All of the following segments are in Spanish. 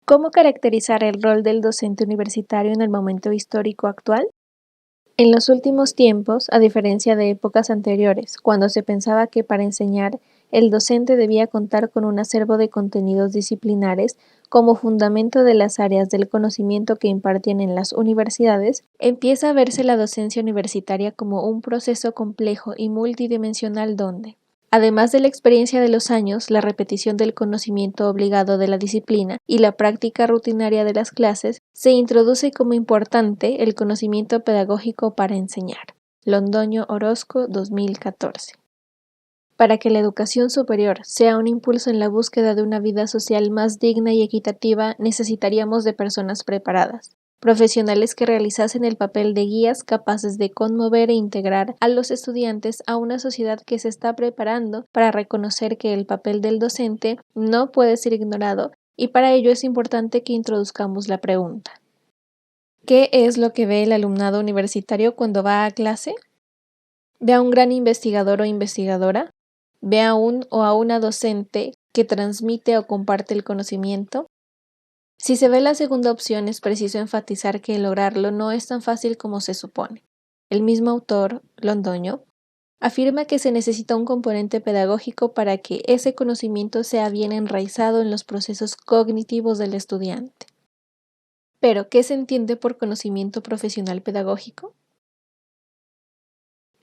¿Cómo caracterizar el rol del docente universitario en el momento histórico actual? En los últimos tiempos, a diferencia de épocas anteriores, cuando se pensaba que para enseñar el docente debía contar con un acervo de contenidos disciplinares como fundamento de las áreas del conocimiento que impartían en las universidades, empieza a verse la docencia universitaria como un proceso complejo y multidimensional donde, además de la experiencia de los años, la repetición del conocimiento obligado de la disciplina y la práctica rutinaria de las clases, se introduce como importante el conocimiento pedagógico para enseñar. Londoño Orozco, 2014. Para que la educación superior sea un impulso en la búsqueda de una vida social más digna y equitativa, necesitaríamos de personas preparadas, profesionales que realizasen el papel de guías capaces de conmover e integrar a los estudiantes a una sociedad que se está preparando para reconocer que el papel del docente no puede ser ignorado, y para ello es importante que introduzcamos la pregunta: ¿qué es lo que ve el alumnado universitario cuando va a clase? ¿Ve a un gran investigador o investigadora? ¿Ve a un o a una docente que transmite o comparte el conocimiento? Si se ve la segunda opción, es preciso enfatizar que lograrlo no es tan fácil como se supone. El mismo autor, Londoño, afirma que se necesita un componente pedagógico para que ese conocimiento sea bien enraizado en los procesos cognitivos del estudiante. Pero, ¿qué se entiende por conocimiento profesional pedagógico?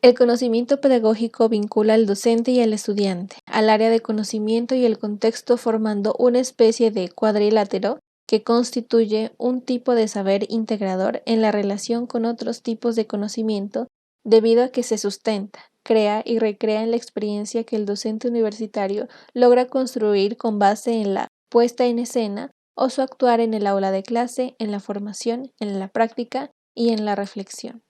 El conocimiento pedagógico vincula al docente y al estudiante, al área de conocimiento y el contexto, formando una especie de cuadrilátero que constituye un tipo de saber integrador en la relación con otros tipos de conocimiento, debido a que se sustenta, crea y recrea en la experiencia que el docente universitario logra construir con base en la puesta en escena o su actuar en el aula de clase, en la formación, en la práctica y en la reflexión.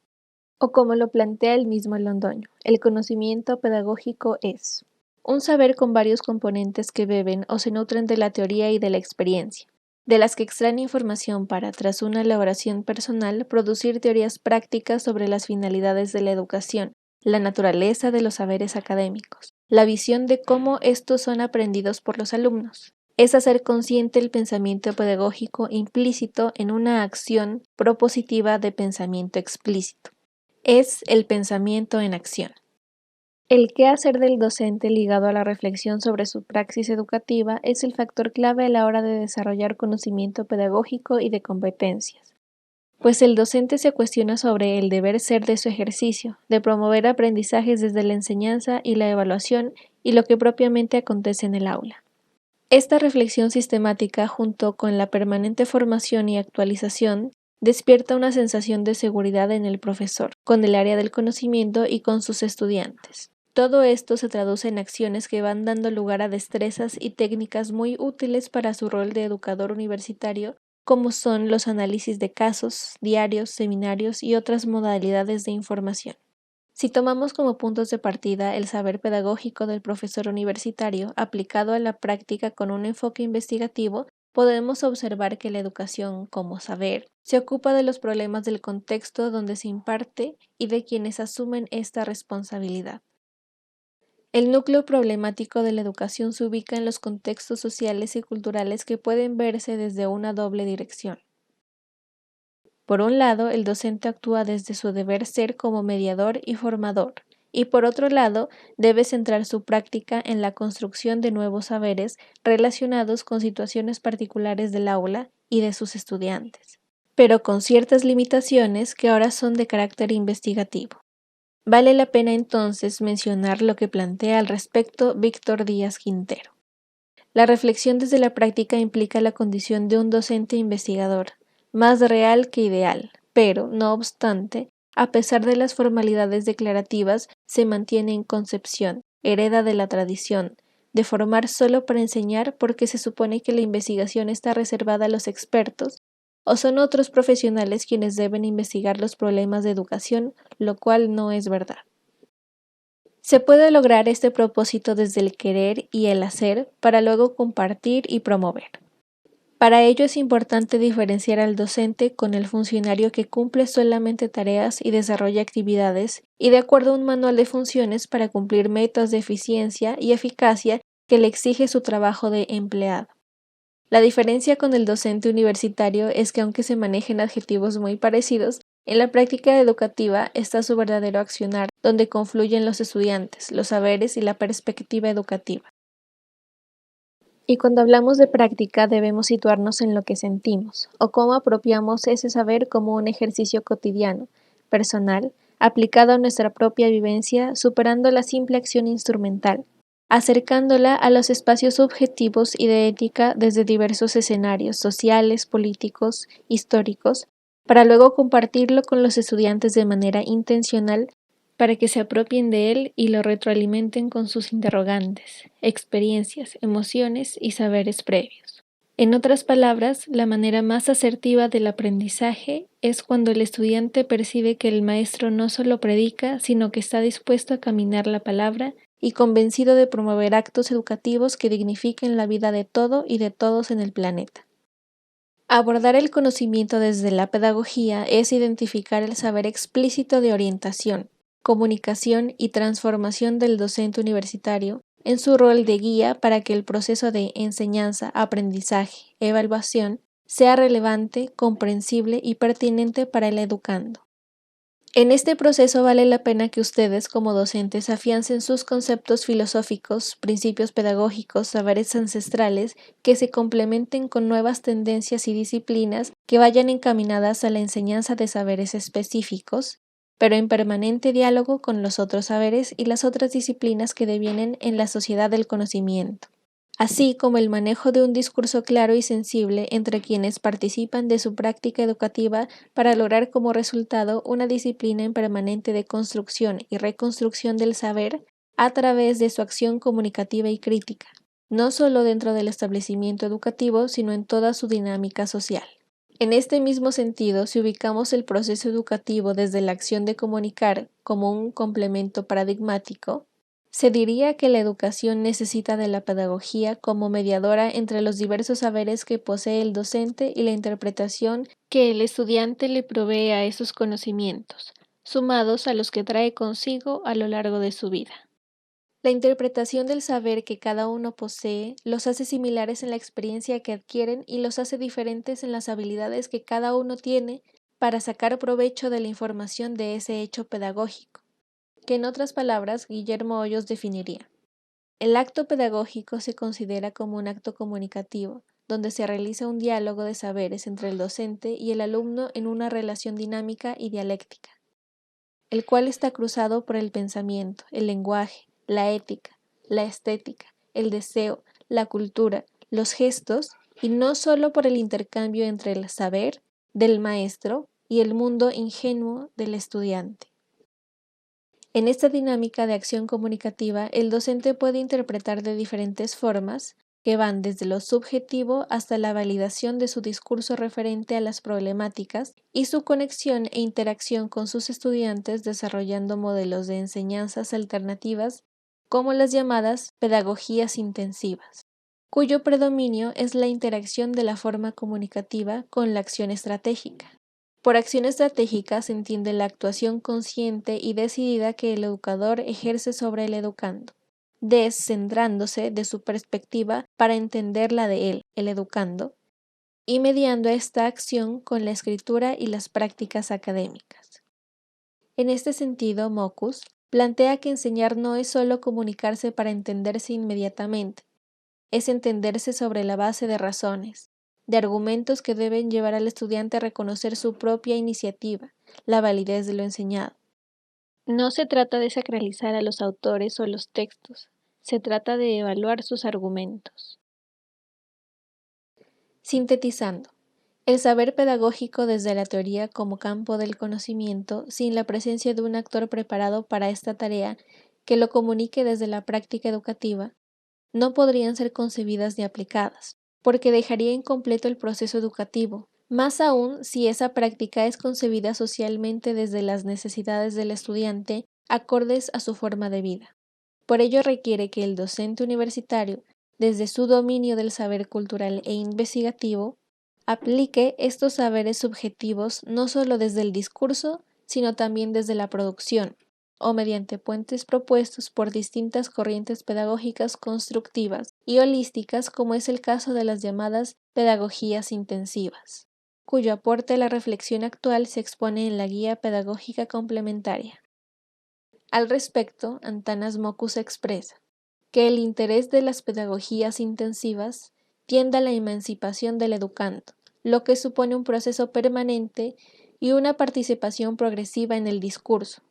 O como lo plantea el mismo Londoño, el conocimiento pedagógico es un saber con varios componentes que beben o se nutren de la teoría y de la experiencia, de las que extraen información para, tras una elaboración personal, producir teorías prácticas sobre las finalidades de la educación, la naturaleza de los saberes académicos, la visión de cómo estos son aprendidos por los alumnos. Es hacer consciente el pensamiento pedagógico implícito en una acción propositiva de pensamiento explícito. Es el pensamiento en acción. El qué hacer del docente ligado a la reflexión sobre su praxis educativa es el factor clave a la hora de desarrollar conocimiento pedagógico y de competencias, pues el docente se cuestiona sobre el deber ser de su ejercicio, de promover aprendizajes desde la enseñanza y la evaluación y lo que propiamente acontece en el aula. Esta reflexión sistemática, junto con la permanente formación y actualización, despierta una sensación de seguridad en el profesor, con el área del conocimiento y con sus estudiantes. Todo esto se traduce en acciones que van dando lugar a destrezas y técnicas muy útiles para su rol de educador universitario, como son los análisis de casos, diarios, seminarios y otras modalidades de información. Si tomamos como puntos de partida el saber pedagógico del profesor universitario aplicado a la práctica con un enfoque investigativo, podemos observar que la educación como saber se ocupa de los problemas del contexto donde se imparte y de quienes asumen esta responsabilidad. El núcleo problemático de la educación se ubica en los contextos sociales y culturales que pueden verse desde una doble dirección. Por un lado, el docente actúa desde su deber ser como mediador y formador, y por otro lado, debe centrar su práctica en la construcción de nuevos saberes relacionados con situaciones particulares del aula y de sus estudiantes, pero con ciertas limitaciones que ahora son de carácter investigativo. Vale la pena entonces mencionar lo que plantea al respecto Víctor Díaz Quintero. La reflexión desde la práctica implica la condición de un docente investigador, más real que ideal, pero, no obstante, a pesar de las formalidades declarativas, se mantiene en concepción, hereda de la tradición, de formar solo para enseñar porque se supone que la investigación está reservada a los expertos, o son otros profesionales quienes deben investigar los problemas de educación, lo cual no es verdad. Se puede lograr este propósito desde el querer y el hacer para luego compartir y promover. Para ello es importante diferenciar al docente con el funcionario que cumple solamente tareas y desarrolla actividades y de acuerdo a un manual de funciones para cumplir metas de eficiencia y eficacia que le exige su trabajo de empleado. La diferencia con el docente universitario es que aunque se manejen adjetivos muy parecidos, en la práctica educativa está su verdadero accionar, donde confluyen los estudiantes, los saberes y la perspectiva educativa. Y cuando hablamos de práctica debemos situarnos en lo que sentimos, o cómo apropiamos ese saber como un ejercicio cotidiano, personal, aplicado a nuestra propia vivencia, superando la simple acción instrumental, acercándola a los espacios subjetivos y de ética desde diversos escenarios sociales, políticos, históricos, para luego compartirlo con los estudiantes de manera intencional para que se apropien de él y lo retroalimenten con sus interrogantes, experiencias, emociones y saberes previos. En otras palabras, la manera más asertiva del aprendizaje es cuando el estudiante percibe que el maestro no solo predica, sino que está dispuesto a caminar la palabra y convencido de promover actos educativos que dignifiquen la vida de todo y de todos en el planeta. Abordar el conocimiento desde la pedagogía es identificar el saber explícito de orientación, comunicación y transformación del docente universitario en su rol de guía para que el proceso de enseñanza, aprendizaje, evaluación sea relevante, comprensible y pertinente para el educando. En este proceso vale la pena que ustedes como docentes afiancen sus conceptos filosóficos, principios pedagógicos, saberes ancestrales que se complementen con nuevas tendencias y disciplinas que vayan encaminadas a la enseñanza de saberes específicos, pero en permanente diálogo con los otros saberes y las otras disciplinas que devienen en la sociedad del conocimiento, así como el manejo de un discurso claro y sensible entre quienes participan de su práctica educativa para lograr como resultado una disciplina en permanente de construcción y reconstrucción del saber a través de su acción comunicativa y crítica, no solo dentro del establecimiento educativo, sino en toda su dinámica social. En este mismo sentido, si ubicamos el proceso educativo desde la acción de comunicar como un complemento paradigmático, se diría que la educación necesita de la pedagogía como mediadora entre los diversos saberes que posee el docente y la interpretación que el estudiante le provee a esos conocimientos, sumados a los que trae consigo a lo largo de su vida. La interpretación del saber que cada uno posee los hace similares en la experiencia que adquieren y los hace diferentes en las habilidades que cada uno tiene para sacar provecho de la información de ese hecho pedagógico, que en otras palabras Guillermo Hoyos definiría. El acto pedagógico se considera como un acto comunicativo, donde se realiza un diálogo de saberes entre el docente y el alumno en una relación dinámica y dialéctica, el cual está cruzado por el pensamiento, el lenguaje, la ética, la estética, el deseo, la cultura, los gestos, y no solo por el intercambio entre el saber del maestro y el mundo ingenuo del estudiante. En esta dinámica de acción comunicativa, el docente puede interpretar de diferentes formas, que van desde lo subjetivo hasta la validación de su discurso referente a las problemáticas y su conexión e interacción con sus estudiantes desarrollando modelos de enseñanzas alternativas como las llamadas pedagogías intensivas, cuyo predominio es la interacción de la forma comunicativa con la acción estratégica. Por acción estratégica se entiende la actuación consciente y decidida que el educador ejerce sobre el educando, descentrándose de su perspectiva para entender la de él, el educando, y mediando esta acción con la escritura y las prácticas académicas. En este sentido, Mockus plantea que enseñar no es solo comunicarse para entenderse inmediatamente, es entenderse sobre la base de razones, de argumentos que deben llevar al estudiante a reconocer su propia iniciativa, la validez de lo enseñado. No se trata de sacralizar a los autores o los textos, se trata de evaluar sus argumentos. Sintetizando, el saber pedagógico desde la teoría como campo del conocimiento, sin la presencia de un actor preparado para esta tarea que lo comunique desde la práctica educativa, no podrían ser concebidas ni aplicadas, porque dejaría incompleto el proceso educativo, más aún si esa práctica es concebida socialmente desde las necesidades del estudiante acordes a su forma de vida. Por ello requiere que el docente universitario, desde su dominio del saber cultural e investigativo, aplique estos saberes subjetivos no solo desde el discurso, sino también desde la producción, o mediante puentes propuestos por distintas corrientes pedagógicas constructivas y holísticas, como es el caso de las llamadas pedagogías intensivas, cuyo aporte a la reflexión actual se expone en la Guía Pedagógica Complementaria. Al respecto, Antanas Mockus expresa que el interés de las pedagogías intensivas tiende a la emancipación del educando, lo que supone un proceso permanente y una participación progresiva en el discurso.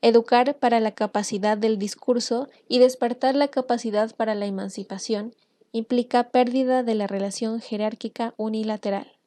Educar para la capacidad del discurso y despertar la capacidad para la emancipación implica pérdida de la relación jerárquica unilateral.